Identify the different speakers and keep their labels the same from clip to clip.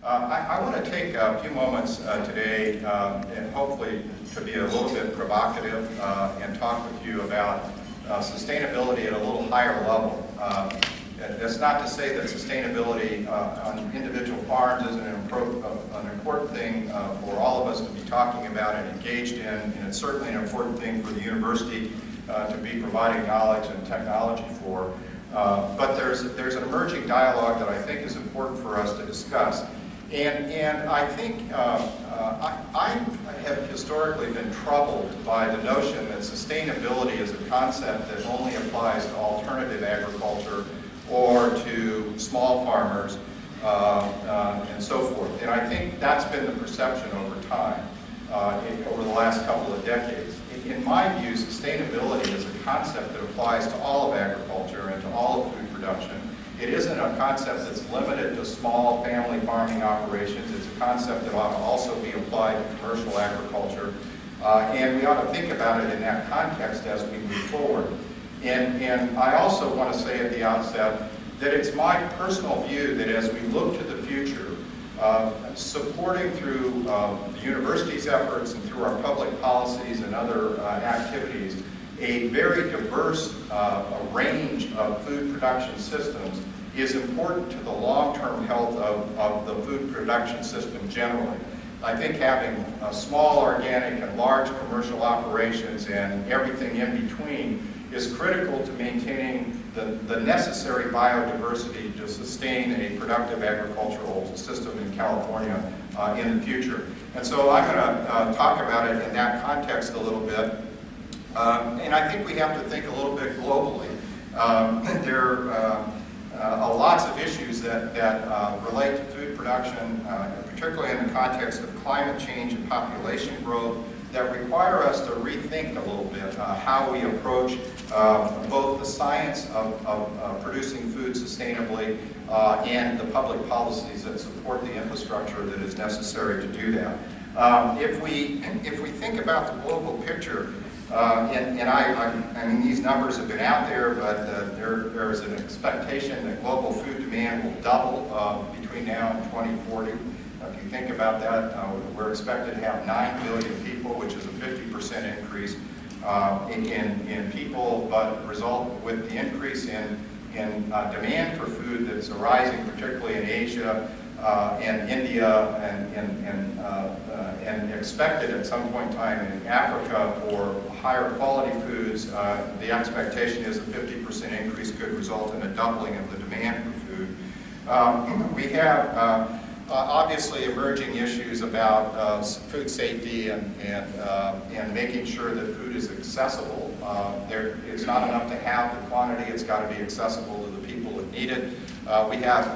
Speaker 1: I want to take a few moments today and hopefully to be a little bit provocative and talk with you about sustainability at a little higher level. That's not to say that sustainability on individual farms isn't an important thing for all of us to be talking about and engaged in, and it's certainly an important thing for the university to be providing knowledge and technology for. But there's an emerging dialogue that I think is important for us to discuss. And I think I have historically been troubled by the notion that sustainability is a concept that only applies to alternative agriculture or to small farmers and so forth. And I think that's been the perception over time, over the last couple of decades. In my view, sustainability is a concept that applies to all of agriculture and to all of food production. It isn't a concept that's limited to small family farming operations. It's a concept that ought to also be applied to commercial agriculture. And we ought to think about it in that context as we move forward. And I also want to say at the outset that it's my personal view that as we look to the future, supporting through the university's efforts and through our public policies and other activities, a very diverse range of food production systems is important to the long-term health of the food production system generally. I think having small organic and large commercial operations and everything in between is critical to maintaining the necessary biodiversity to sustain a productive agricultural system in California in the future. And so I'm going to talk about it in that context a little bit. And I think we have to think a little bit globally. There are lots of issues that relate to food production, particularly in the context of climate change and population growth, that require us to rethink a little bit how we approach both the science of producing food sustainably and the public policies that support the infrastructure that is necessary to do that. If we think about the global picture, I mean, these numbers have been out there, but there is an expectation that global food demand will double between now and 2040. If you think about that, we're expected to have 9 billion people, which is a 50% increase in people, but result with the increase in demand for food that's arising, particularly in Asia and India, and expected at some point in time in Africa for higher quality foods. The expectation is a 50% increase could result in a doubling of the demand for food. We have obviously emerging issues about food safety and making sure that food is accessible. It's not enough to have the quantity, it's got to be accessible to the people that need it. We have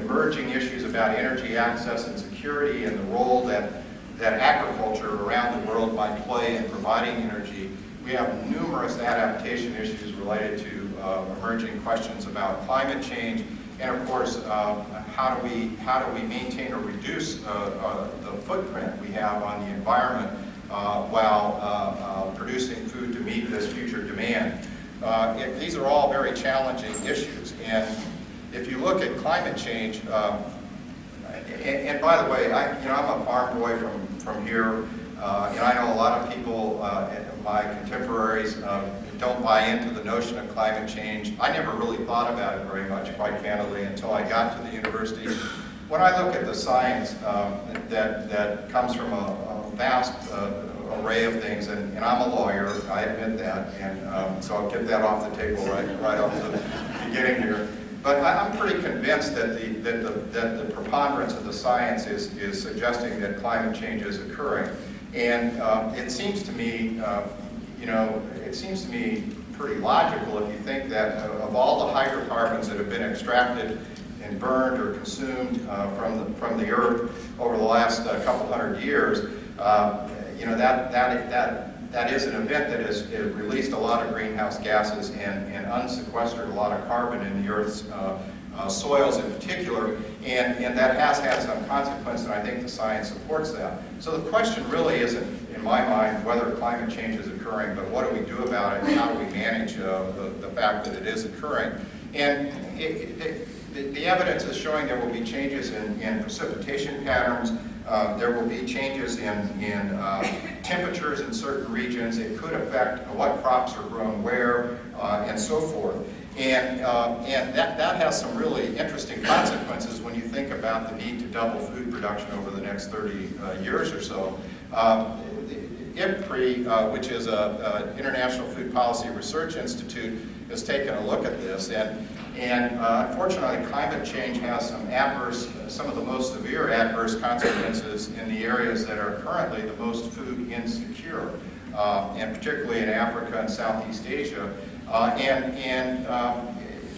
Speaker 1: emerging issues about energy access and security and the role that agriculture around the world might play in providing energy. We have numerous adaptation issues related to emerging questions about climate change. And of course, how do we maintain or reduce the footprint we have on the environment while producing food to meet this future demand? These are all very challenging issues. And if you look at climate change, and by the way, I'm a farm boy from here, and I know a lot of people, my contemporaries, don't buy into the notion of climate change. I never really thought about it very much, quite candidly, until I got to the university. When I look at the science that comes from a vast array of things, and I'm a lawyer, I admit that, and so I'll get that off the table right off the beginning here. But I'm pretty convinced that the preponderance of the science is suggesting that climate change is occurring. And it seems to me, pretty logical if you think that of all the hydrocarbons that have been extracted and burned or consumed from the earth over the last couple hundred years, that is an event that has released a lot of greenhouse gases and unsequestered a lot of carbon in the Earth's soils in particular, and that has had some consequence, and I think the science supports that. So the question really isn't, in my mind, whether climate change is occurring, but what do we do about it, and how do we manage the fact that it is occurring? And the evidence is showing there will be changes in precipitation patterns. There will be changes in temperatures in certain regions. It could affect what crops are grown where, and so forth. And that has some really interesting consequences when you think about the need to double food production over the next 30 years or so. IPPRI, which is an International Food Policy Research Institute, has taken a look at this, and unfortunately climate change has some of the most severe adverse consequences in the areas that are currently the most food insecure, and particularly in Africa and Southeast Asia.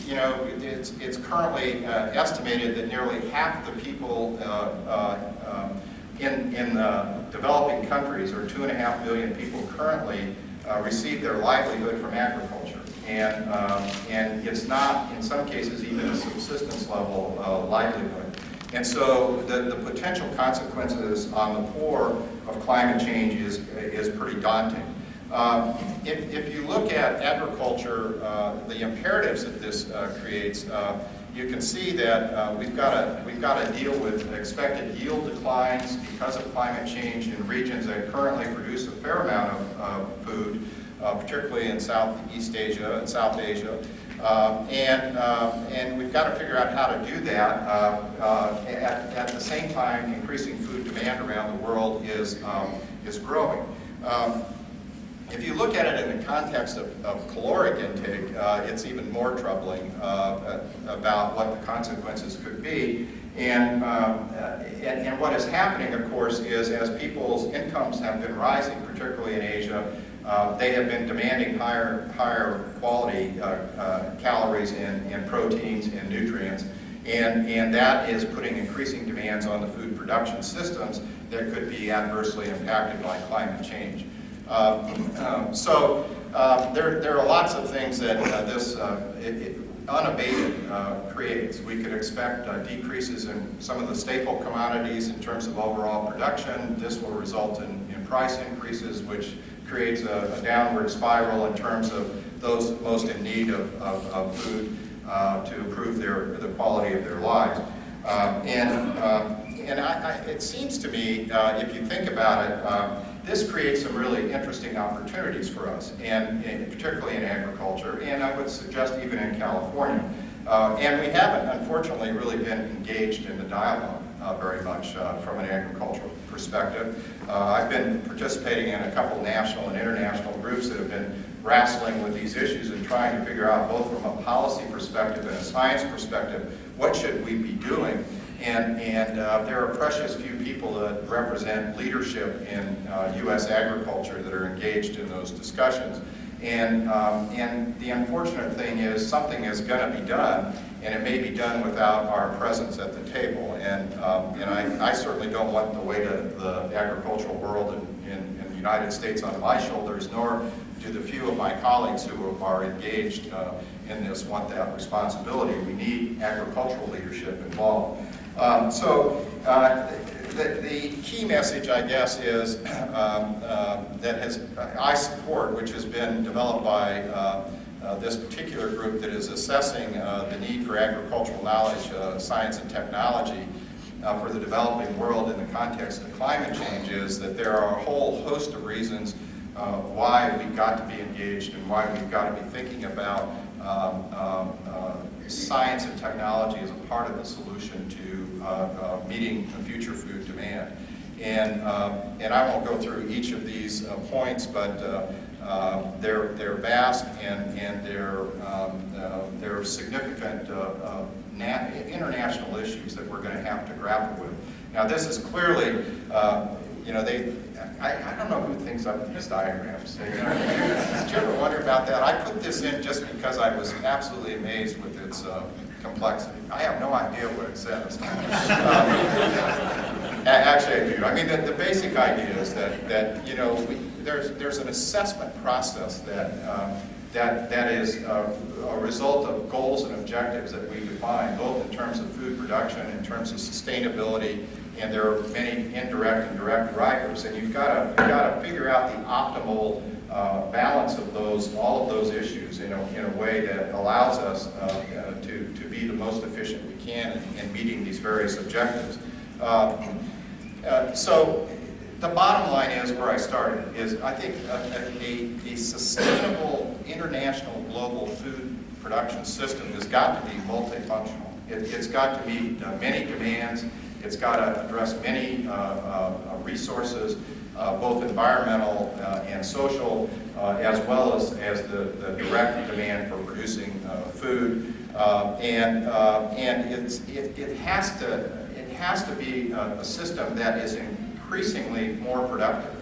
Speaker 1: You know, it's currently estimated that nearly half the people in developing countries, or 2.5 billion people currently, receive their livelihood from agriculture. And it's not, in some cases, even a subsistence level livelihood. And so the potential consequences on the poor of climate change is pretty daunting. If you look at agriculture, the imperatives that this creates, you can see that we've got to deal with expected yield declines because of climate change in regions that currently produce a fair amount of food, particularly in Southeast Asia and South Asia. And we've got to figure out how to do that. At the same time, increasing food demand around the world is growing. If you look at it in the context of caloric intake, it's even more troubling about what the consequences could be. And what is happening, of course, is as people's incomes have been rising, particularly in Asia, they have been demanding higher quality calories and proteins and nutrients. And that is putting increasing demands on the food production systems that could be adversely impacted by climate change. There are lots of things that this unabated creates. We could expect decreases in some of the staple commodities in terms of overall production. This will result in price increases, which creates a downward spiral in terms of those most in need of food to improve the quality of their lives. It seems to me, if you think about it, this creates some really interesting opportunities for us, and particularly in agriculture, and I would suggest even in California. And we haven't, unfortunately, really been engaged in the dialogue very much from an agricultural perspective. I've been participating in a couple national and international groups that have been wrestling with these issues and trying to figure out, both from a policy perspective and a science perspective, what should we be doing. And there are precious few people that represent leadership in U.S. agriculture that are engaged in those discussions. And the unfortunate thing is something is going to be done, and it may be done without our presence at the table. And I certainly don't want the weight of the agricultural world in the United States on my shoulders, nor do the few of my colleagues who are engaged in this want that responsibility. We need agricultural leadership involved. The key message, I guess, is I support, which has been developed by this particular group that is assessing the need for agricultural knowledge, science, and technology for the developing world in the context of climate change, is that there are a whole host of reasons why we've got to be engaged and why we've got to be thinking about science and technology as a part of the solution to meeting the future food demand. And I won't go through each of these points, but they're vast and they're significant international issues that we're going to have to grapple with. Now, this is clearly, I don't know who thinks up these diagrams. Did you ever wonder about that? I put this in just because I was absolutely amazed with its complexity. I have no idea what it says. Actually, I do. I mean, the basic idea is that there's an assessment process that is a result of goals and objectives that we define, both in terms of food production, in terms of sustainability, and there are many indirect and direct drivers, and you've got to figure out the optimal balance of all of those issues in a way that allows us to be the most efficient we can in meeting these various objectives. So the bottom line is where I started, is I think a sustainable international global food production system has got to be multifunctional. It's got to meet many demands. It's got to address many resources, both environmental and social, as well as the direct demand for producing food. And it has to be a system that is increasingly more productive.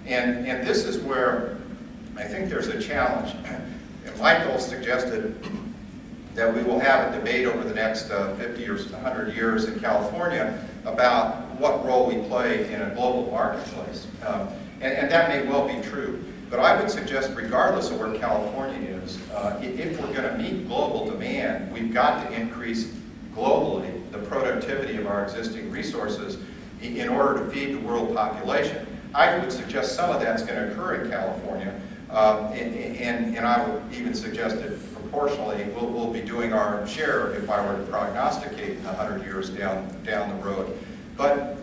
Speaker 1: And this is where I think there's a challenge. Michael suggested that we will have a debate over the next 50 or 100 years in California about what role we play in a global marketplace. And that may well be true. But I would suggest, regardless of where California is, if we're going to meet global demand, we've got to increase globally the productivity of our existing resources in order to feed the world population. I would suggest some of that's going to occur in California, and I would even suggest that proportionally we'll be doing our share if I were to prognosticate 100 years down the road. But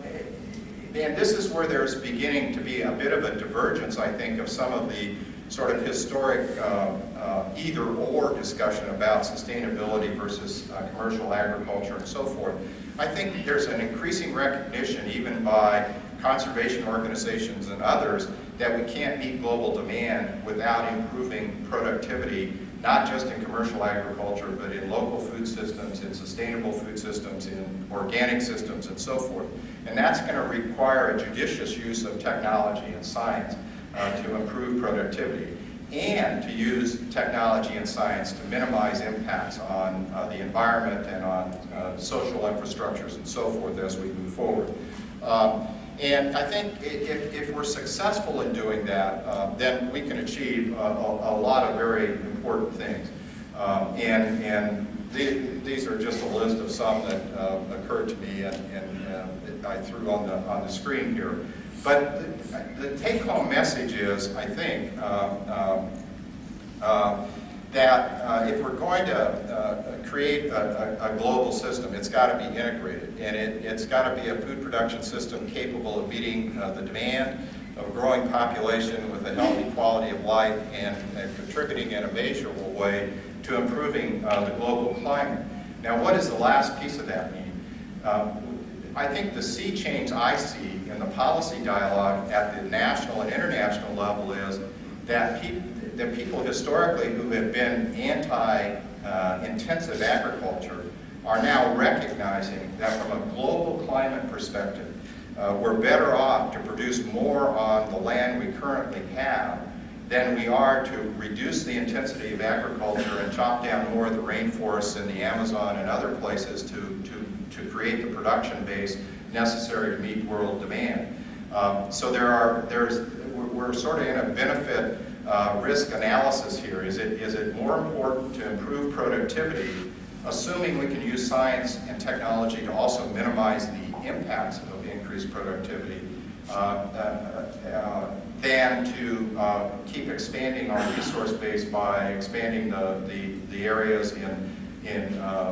Speaker 1: and this is where there's beginning to be a bit of a divergence, I think, of some of the sort of historic either-or discussion about sustainability versus commercial agriculture and so forth. I think there's an increasing recognition, even by conservation organizations and others, that we can't meet global demand without improving productivity, not just in commercial agriculture, but in local food systems, in sustainable food systems, in organic systems, and so forth. And that's going to require a judicious use of technology and science to improve productivity, and to use technology and science to minimize impacts on the environment and on social infrastructures and so forth as we move forward. And I think if we're successful in doing that, then we can achieve a lot of very important things. And these are just a list of some that occurred to me and I threw on the screen here. But the take-home message is, I think, that if we're going to create a global system, it's got to be integrated, and it's got to be a food production system capable of meeting the demand of a growing population with a healthy quality of life and contributing in a measurable way to improving the global climate. Now, what does the last piece of that mean? I think the sea change I see in the policy dialogue at the national and international level is that people historically who have been anti-intensive agriculture are now recognizing that from a global climate perspective, we're better off to produce more on the land we currently have than we are to reduce the intensity of agriculture and chop down more of the rainforests in the Amazon and other places to create the production base necessary to meet world demand. So we're sort of in a benefit risk analysis here. Is it more important to improve productivity, assuming we can use science and technology to also minimize the impacts of increased productivity, than to keep expanding our resource base by expanding the areas in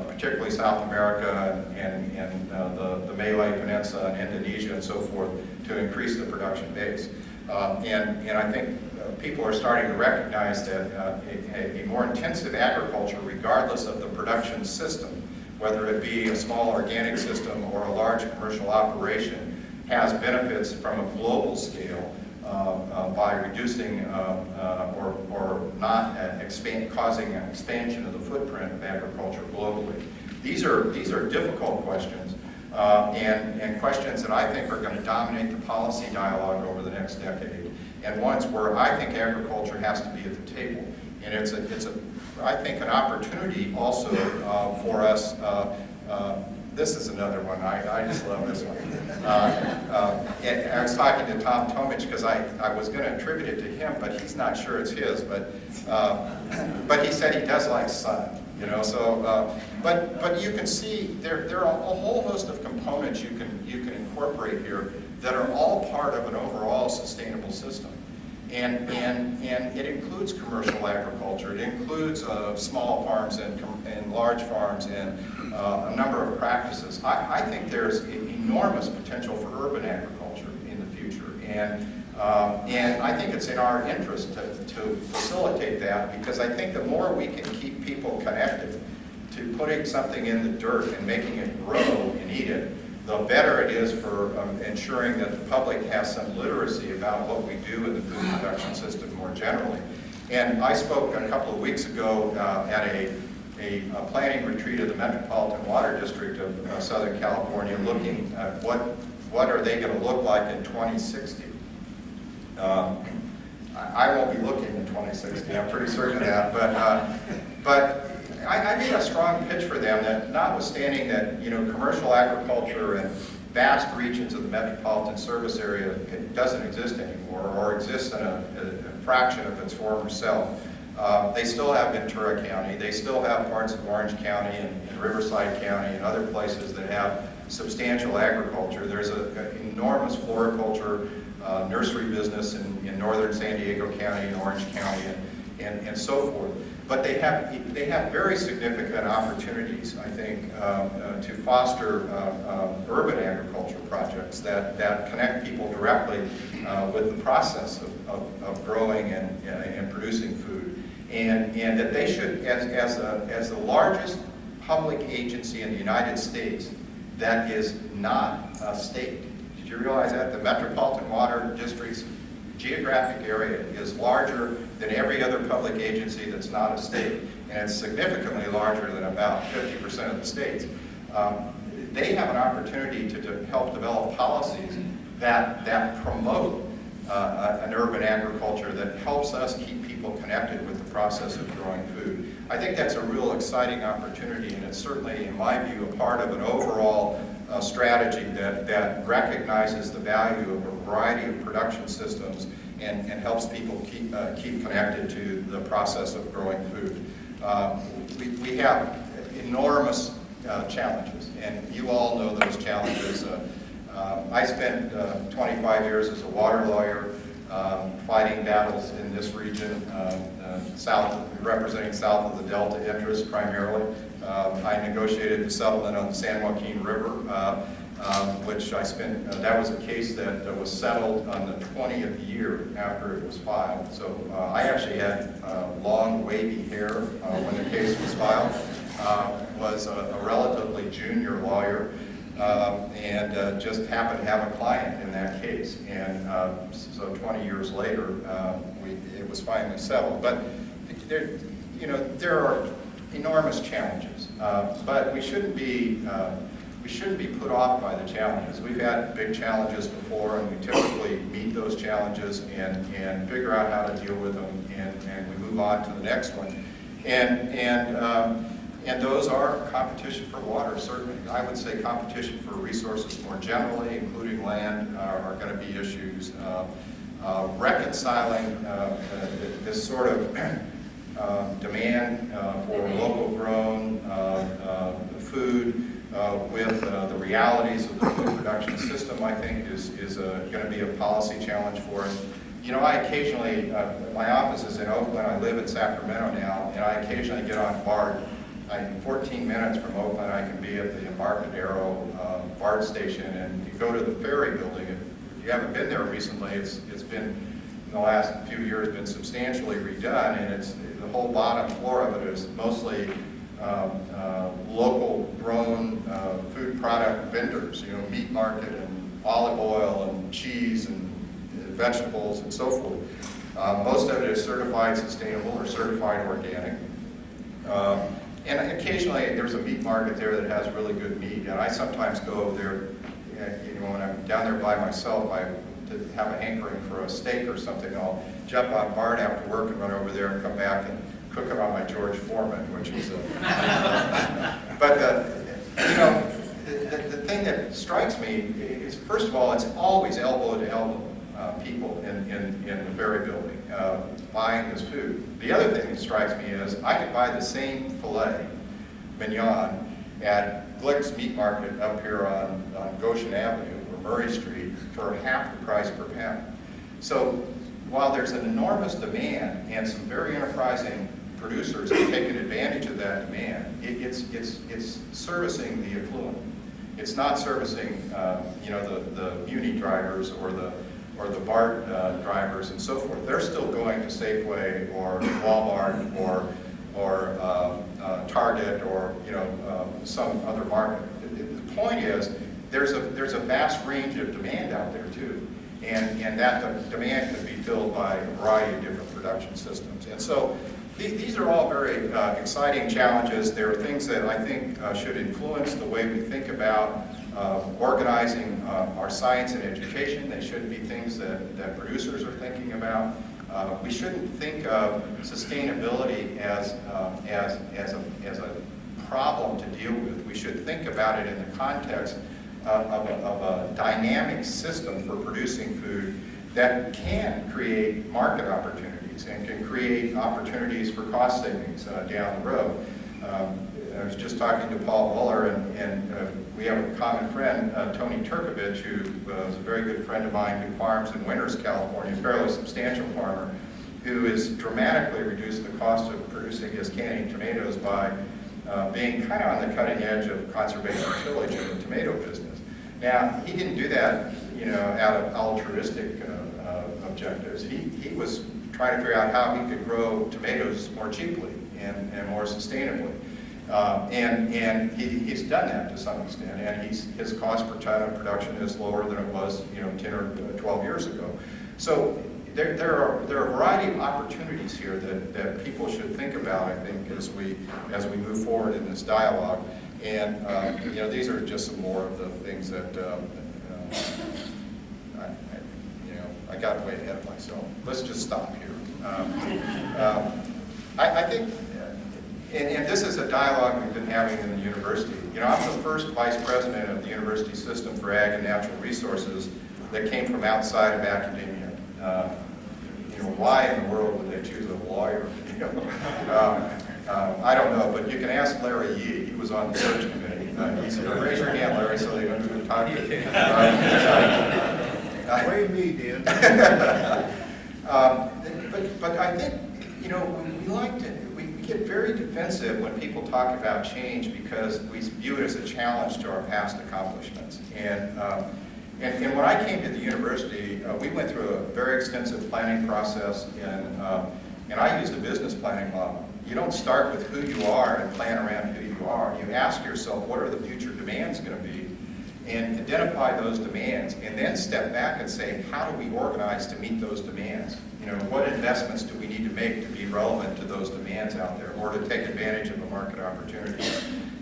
Speaker 1: particularly South America and the Malay Peninsula and Indonesia and so forth to increase the production base. And I think people are starting to recognize that a more intensive agriculture, regardless of the production system, whether it be a small organic system or a large commercial operation, has benefits from a global scale by reducing or not causing an expansion of the footprint of agriculture globally. These are difficult questions and questions that I think are going to dominate the policy dialogue over the next decade, and ones where I think agriculture has to be at the table. And it's I think an opportunity also for us. This is another one. I just love this one. And I was talking to Tom Tomich because I was going to attribute it to him, but he's not sure it's his. But he said he does like sun. You know, so but you can see there are a whole host of components you can incorporate here that are all part of an overall sustainable system. And it includes commercial agriculture. It includes small farms and large farms and a number of practices. I think there's enormous potential for urban agriculture in the future. And I think it's in our interest to facilitate that, because I think the more we can keep people connected to putting something in the dirt and making it grow and eat it, the better it is for ensuring that the public has some literacy about what we do in the food production system more generally. And I spoke a couple of weeks ago at a planning retreat of the Metropolitan Water District of Southern California, looking at what are they going to look like in 2060. I won't be looking in 2060, I'm pretty certain of that, but I made a strong pitch for them that, notwithstanding that, you know, commercial agriculture in vast regions of the metropolitan service area doesn't exist anymore, or exists in a fraction of its former self. They still have Ventura County, they still have parts of Orange County and Riverside County and other places that have substantial agriculture. There's an enormous floriculture nursery business in northern San Diego County and Orange County and so forth. But they have very significant opportunities, I think, to foster urban agriculture projects that connect people directly with the process of growing and producing food, and that they should, as the largest public agency in the United States that is not a state. Did you realize that the Metropolitan Water District's geographic area is larger than every other public agency that's not a state, and it's significantly larger than about 50% of the states. They have an opportunity to help develop policies that promote an urban agriculture that helps us keep people connected with the process of growing food. I think that's a real exciting opportunity, and it's certainly, in my view, a part of an overall strategy that recognizes the value of a variety of production systems and helps people keep connected to the process of growing food. We have enormous challenges, and you all know those challenges. I spent 25 years as a water lawyer fighting battles in this region, representing south of the Delta interests primarily. I negotiated the settlement on the San Joaquin River, which I spent, that was a case that was settled on the 20th year after it was filed. So I actually had long, wavy hair when the case was filed. Was a relatively junior lawyer, and just happened to have a client in that case. And so 20 years later, it was finally settled. But there are enormous challenges, but we shouldn't be put off by the challenges. We've had big challenges before, and we typically meet those challenges and figure out how to deal with them, and we move on to the next one. And those are competition for water, certainly. I would say competition for resources more generally, including land, are going to be issues. Reconciling this sort of demand for local grown food with the realities of the food production system, I think, is going to be a policy challenge for us. You know, I occasionally, my office is in Oakland, I live in Sacramento now, and I occasionally get on BART. In 14 minutes from Oakland, I can be at the Embarcadero BART station, and you go to the ferry building. If you haven't been there recently, it's been, in the last few years, been substantially redone, and the whole bottom floor of it is mostly local grown food product vendors, you know, meat market and olive oil and cheese and vegetables and so forth. Most of it is certified sustainable or certified organic. And occasionally there's a meat market there that has really good meat, and I sometimes go there, you know, when I'm down there by myself, I have a hankering for a steak or something. I'll jump on BART after work and run over there and come back and cook it on my George Foreman, which is but the thing that strikes me is, first of all, it's always elbow to elbow people in the ferry building buying this food. The other thing that strikes me is I could buy the same filet mignon at Glick's Meat Market up here on Goshen Avenue or Murray Street for half the price per pound. So while there's an enormous demand and some very enterprising producers have taken advantage of that demand, it's servicing the affluent. It's not servicing the muni drivers or the BART drivers and so forth. They're still going to Safeway or Walmart or Target or some other market. The point is there's a vast range of demand out there too, and that demand can be filled by a variety of different production systems. And so these are all very exciting challenges. There are things that I think should influence the way we think about organizing our science and education. They shouldn't be things that producers are thinking about. We shouldn't think of sustainability as a problem to deal with. We should think about it in the context of a dynamic system for producing food that can create market opportunities and can create opportunities for cost savings down the road. I was just talking to Paul Muller, and we have a common friend, Tony Turkovich, who is a very good friend of mine who farms in Winters, California, a fairly substantial farmer, who has dramatically reduced the cost of producing his canning tomatoes by being kind of on the cutting edge of conservation tillage in the tomato business. Now, he didn't do that, out of altruistic objectives. He was trying to figure out how he could grow tomatoes more cheaply and more sustainably. And he's done that to some extent, and his cost per ton of production is lower than it was 10 or 12 years ago. So there are a variety of opportunities here that people should think about, I think, as we move forward in this dialogue. And these are just some more of the things that I got way ahead of myself. Let's just stop here. I think, and this is a dialogue we've been having in the university. I'm the first vice president of the university system for ag and natural resources that came from outside of academia. Why in the world would they choose a lawyer? I don't know, but you can ask Larry Yee. He was on the search committee. He said, raise your hand, Larry, so they know who to talk to.
Speaker 2: Blame me, Dan.
Speaker 1: But I think, we get very defensive when people talk about change because we view it as a challenge to our past accomplishments. And when I came to the university, we went through a very extensive planning process, and I used a business planning model. You don't start with who you are and plan around who you are. You ask yourself, what are the future demands going to be? And identify those demands, and then step back and say, how do we organize to meet those demands? What investments do we need to make to be relevant to those demands out there, or to take advantage of a market opportunity?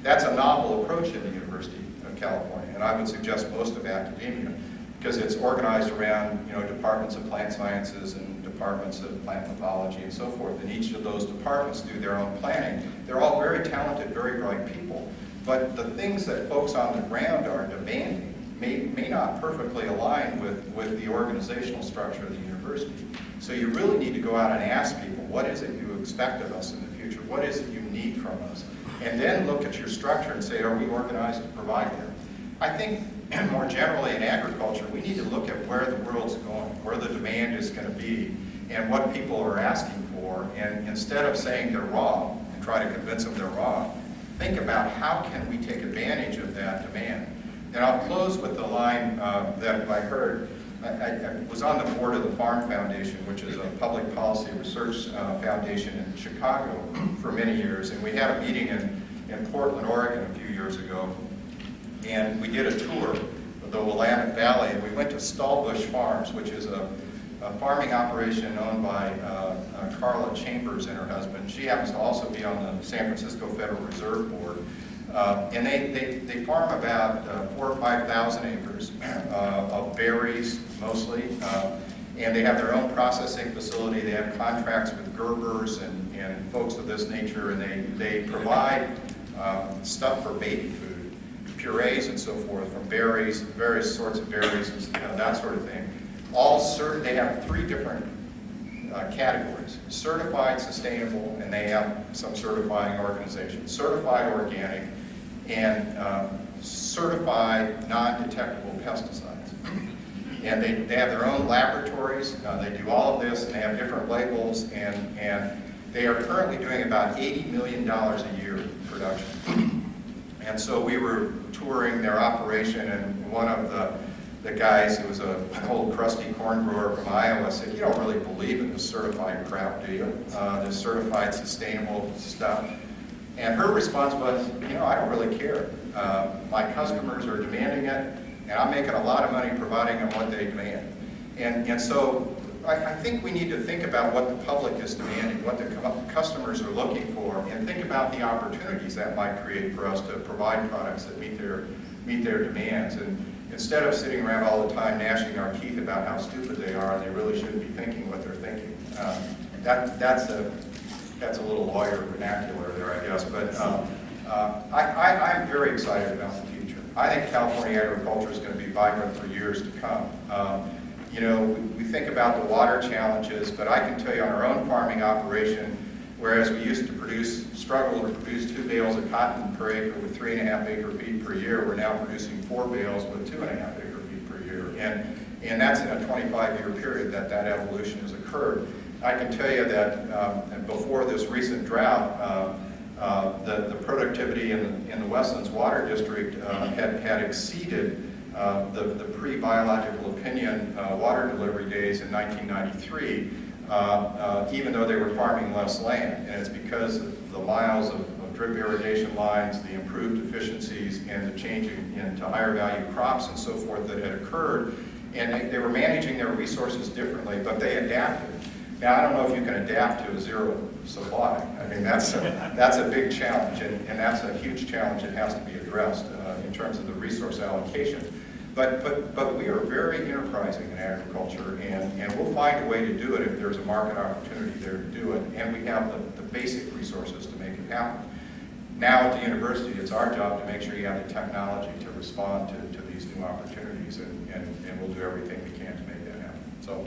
Speaker 1: That's a novel approach in the University of California, and I would suggest most of academia, because it's organized around departments of plant sciences and departments of plant pathology and so forth, and each of those departments do their own planning. They're all very talented, very bright people, but the things that folks on the ground are demanding may not perfectly align with the organizational structure of the university. So you really need to go out and ask people, what is it you expect of us in the future? What is it you need from us? And then look at your structure and say, are we organized to provide that? I think more generally in agriculture, we need to look at where the world's going, where the demand is going to be, and what people are asking for. And instead of saying they're wrong and try to convince them they're wrong, think about how can we take advantage of that demand. And I'll close with the line that I heard. I was on the board of the Farm Foundation, which is a public policy research foundation in Chicago for many years. And we had a meeting in Portland, Oregon a few years ago. And we did a tour of the Willamette Valley, and we went to Stallbush Farms, which is a farming operation owned by Carla Chambers and her husband. She happens to also be on the San Francisco Federal Reserve Board. And they farm about 4,000 or 5,000 acres of berries mostly. And they have their own processing facility. They have contracts with Gerbers and folks of this nature, and they provide stuff for baby food, purees and so forth from berries, various sorts of berries, and that sort of thing. They have 3 different categories: certified sustainable, and they have some certifying organizations, certified organic, and certified non-detectable pesticides. And they have their own laboratories. They do all of this, and they have different labels, and they are currently doing about $80 million a year in production. And so we were touring their operation, and one of the guys, who was an old crusty corn grower from Iowa, said, "You don't really believe in this certified crap, do you? This certified sustainable stuff." And her response was, "I don't really care. My customers are demanding it, and I'm making a lot of money providing them what they demand." And so I think we need to think about what the public is demanding, what the customers are looking for, and think about the opportunities that might create for us to provide products that meet their demands. And instead of sitting around all the time gnashing our teeth about how stupid they are, and they really shouldn't be thinking what they're thinking. That's a little lawyer vernacular there, I guess. But I'm very excited about the future. I think California agriculture is going to be vibrant for years to come. We think about the water challenges, but I can tell you on our own farming operation, whereas we used to struggle to produce 2 bales of cotton per acre with 3.5 acre feet per year, we're now producing 4 bales with 2.5 acre feet per year. And that's in a 25-year period that evolution has occurred. I can tell you that before this recent drought, the productivity in the Westlands Water District had exceeded the pre-biological opinion water delivery days in 1993, even though they were farming less land. And it's because of the miles of drip irrigation lines, the improved efficiencies, and the changing into higher value crops and so forth that had occurred. And they were managing their resources differently, but they adapted. Now, I don't know if you can adapt to a zero supply. I mean, that's a big challenge, and that's a huge challenge that has to be addressed in terms of the resource allocation. But we are very enterprising in agriculture, and we'll find a way to do it if there's a market opportunity there to do it, and we have the basic resources to make it happen. Now at the university, it's our job to make sure you have the technology to respond to these new opportunities, and we'll do everything we can to make that happen. So